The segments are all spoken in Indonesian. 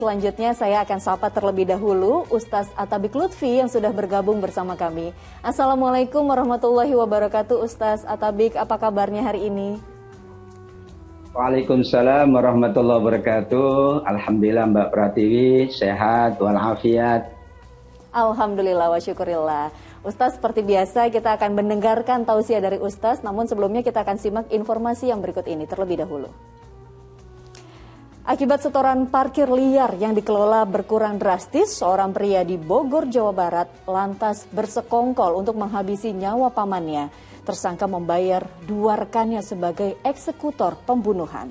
Selanjutnya saya akan sapa terlebih dahulu Ustaz Atabik Lutfi yang sudah bergabung bersama kami. Assalamualaikum warahmatullahi wabarakatuh. Ustaz Atabik, apa kabarnya hari ini? Waalaikumsalam warahmatullahi wabarakatuh. Alhamdulillah Mbak Pratiwi, sehat walafiat. Alhamdulillah wa syukurillah. Ustaz, seperti biasa kita akan mendengarkan tausiah dari Ustaz, namun sebelumnya kita akan simak informasi yang berikut ini terlebih dahulu. Akibat setoran parkir liar yang dikelola berkurang drastis, seorang pria di Bogor, Jawa Barat lantas bersekongkol untuk menghabisi nyawa pamannya. Tersangka membayar dua rekannya sebagai eksekutor pembunuhan.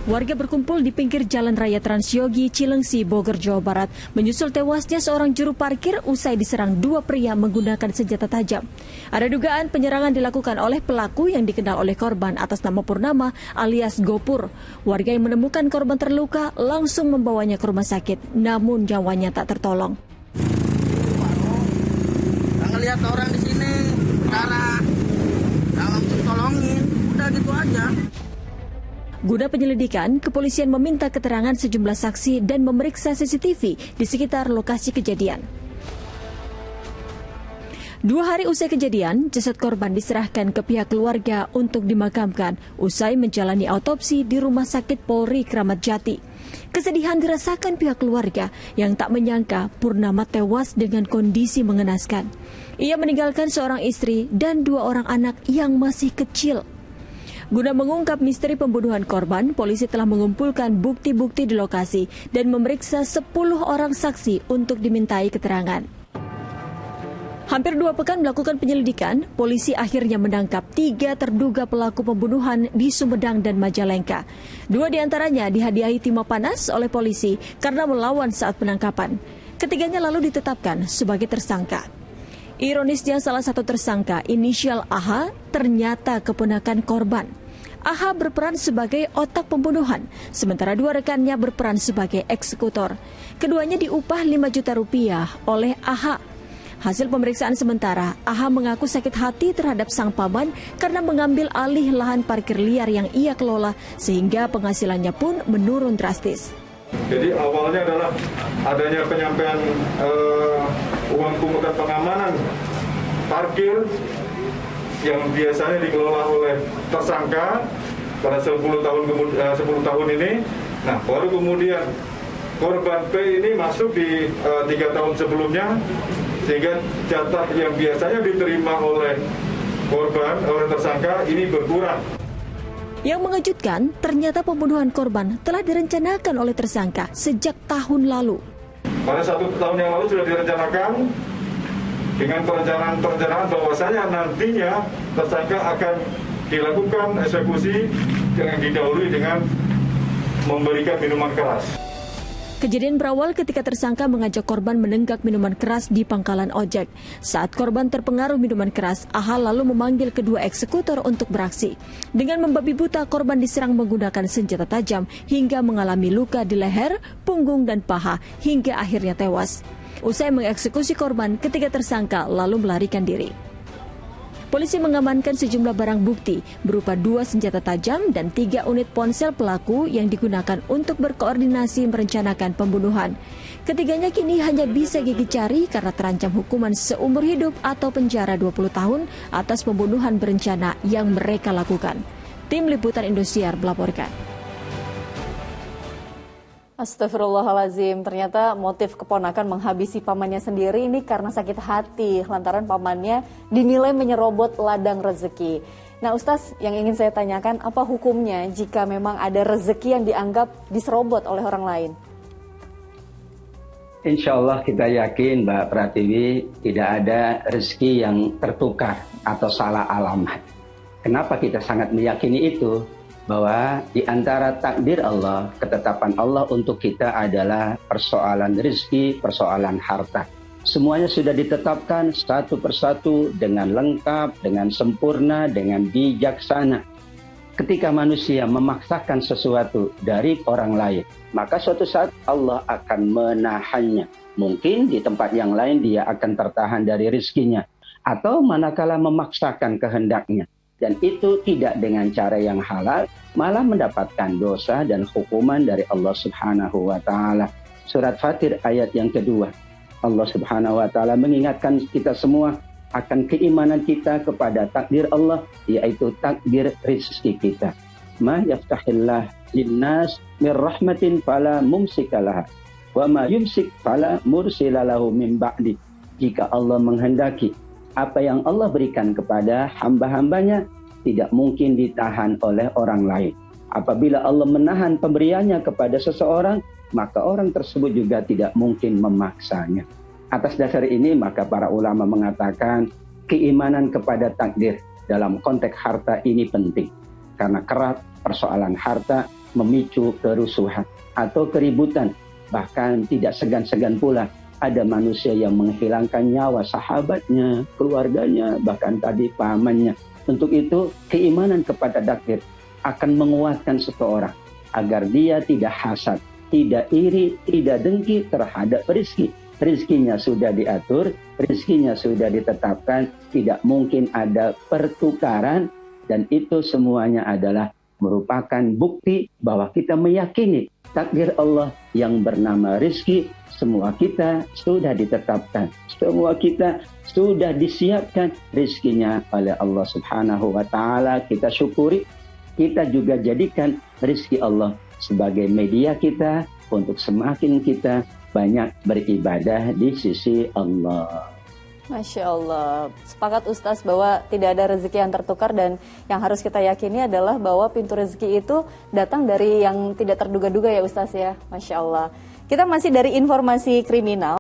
Warga berkumpul di pinggir Jalan Raya Transyogi, Cilengsi, Bogor, Jawa Barat, menyusul tewasnya seorang juru parkir usai diserang dua pria menggunakan senjata tajam. Ada dugaan penyerangan dilakukan oleh pelaku yang dikenal oleh korban atas nama Purnama alias Gopur. Warga yang menemukan korban terluka langsung membawanya ke rumah sakit, namun nyawanya tak tertolong. Ngelihat orang di sini berdarah, langsung tolongin, udah gitu aja. Guna penyelidikan, kepolisian meminta keterangan sejumlah saksi dan memeriksa CCTV di sekitar lokasi kejadian. 2 hari usai kejadian, jasad korban diserahkan ke pihak keluarga untuk dimakamkan usai menjalani autopsi di Rumah Sakit Polri Kramat Jati. Kesedihan dirasakan pihak keluarga yang tak menyangka Purnama tewas dengan kondisi mengenaskan. Ia meninggalkan seorang istri dan 2 orang anak yang masih kecil. Guna mengungkap misteri pembunuhan korban, polisi telah mengumpulkan bukti-bukti di lokasi dan memeriksa 10 orang saksi untuk dimintai keterangan. Hampir 2 pekan melakukan penyelidikan, polisi akhirnya menangkap 3 terduga pelaku pembunuhan di Sumedang dan Majalengka. 2 diantaranya dihadiahi timah panas oleh polisi karena melawan saat penangkapan. Ketiganya lalu ditetapkan sebagai tersangka. Ironisnya salah satu tersangka inisial AH ternyata keponakan korban. AH berperan sebagai otak pembunuhan, sementara 2 rekannya berperan sebagai eksekutor. Keduanya diupah 5 juta rupiah oleh AH. Hasil pemeriksaan sementara, AH mengaku sakit hati terhadap sang paman karena mengambil alih lahan parkir liar yang ia kelola sehingga penghasilannya pun menurun drastis. Jadi awalnya adalah adanya penyampaian uang pungutan pengamanan parkir yang biasanya dikelola oleh tersangka pada 10 tahun ini. Nah, baru kemudian korban P ini masuk di 3 tahun sebelumnya, sehingga jatah yang biasanya diterima oleh korban, oleh tersangka ini berkurang. Yang mengejutkan, ternyata pembunuhan korban telah direncanakan oleh tersangka sejak tahun lalu. Pada 1 tahun yang lalu sudah direncanakan dengan perencanaan bahwasanya nantinya tersangka akan dilakukan eksekusi yang didahului dengan memberikan minuman keras. Kejadian berawal ketika tersangka mengajak korban menenggak minuman keras di pangkalan ojek. Saat korban terpengaruh minuman keras, AH lalu memanggil kedua eksekutor untuk beraksi. Dengan membabi buta, korban diserang menggunakan senjata tajam hingga mengalami luka di leher, punggung, dan paha hingga akhirnya tewas. Usai mengeksekusi korban, ketiga tersangka lalu melarikan diri. Polisi mengamankan sejumlah barang bukti berupa 2 senjata tajam dan 3 unit ponsel pelaku yang digunakan untuk berkoordinasi merencanakan pembunuhan. Ketiganya kini hanya bisa gigit jari karena terancam hukuman seumur hidup atau penjara 20 tahun atas pembunuhan berencana yang mereka lakukan. Tim Liputan Indosiar melaporkan. Astagfirullahaladzim, ternyata motif keponakan menghabisi pamannya sendiri ini karena sakit hati lantaran pamannya dinilai menyerobot ladang rezeki. Nah Ustaz, yang ingin saya tanyakan, apa hukumnya jika memang ada rezeki yang dianggap diserobot oleh orang lain? Insya Allah kita yakin Mbak Pratiwi tidak ada rezeki yang tertukar atau salah alamat. Kenapa kita sangat meyakini itu? Bahwa di antara takdir Allah, ketetapan Allah untuk kita adalah persoalan rezeki, persoalan harta. Semuanya sudah ditetapkan satu persatu dengan lengkap, dengan sempurna, dengan bijaksana. Ketika manusia memaksakan sesuatu dari orang lain, maka suatu saat Allah akan menahannya. Mungkin di tempat yang lain dia akan tertahan dari rezekinya. atau manakala memaksakan kehendaknya. Dan itu tidak dengan cara yang halal, malah mendapatkan dosa dan hukuman dari Allah Subhanahu wa Ta'ala. Surat Fatir ayat yang kedua, Allah Subhanahu wa Ta'ala mengingatkan kita semua akan keimanan kita kepada takdir Allah, yaitu takdir rezeki kita. Ma yaftahillah linnas min rahmatin fala mumsikalah, wa ma yumsik fala mursilalahu min ba'di. Jika Allah menghendaki, apa yang Allah berikan kepada hamba-hambanya tidak mungkin ditahan oleh orang lain. Apabila Allah menahan pemberiannya kepada seseorang, maka orang tersebut juga tidak mungkin memaksanya. Atas dasar ini, maka para ulama mengatakan keimanan kepada takdir dalam konteks harta ini penting. Karena kerap persoalan harta memicu kerusuhan atau keributan. Bahkan tidak segan-segan pula ada manusia yang menghilangkan nyawa sahabatnya, keluarganya, bahkan tadi pamannya. Untuk itu, keimanan kepada takdir akan menguatkan seseorang agar dia tidak hasad, tidak iri, tidak dengki terhadap rezeki. Rezekinya sudah diatur, rezekinya sudah ditetapkan, tidak mungkin ada pertukaran, dan itu semuanya adalah merupakan bukti bahwa kita meyakini takdir Allah yang bernama rezeki. Semua kita sudah ditetapkan, semua kita sudah disiapkan rezekinya oleh Allah Subhanahu wa Ta'ala. Kita syukuri, kita juga jadikan rezeki Allah sebagai media kita untuk semakin kita banyak beribadah di sisi Allah. Masya Allah, sepakat Ustaz bahwa tidak ada rezeki yang tertukar, dan yang harus kita yakini adalah bahwa pintu rezeki itu datang dari yang tidak terduga-duga ya Ustaz ya. Masya Allah. Kita masih dari informasi kriminal.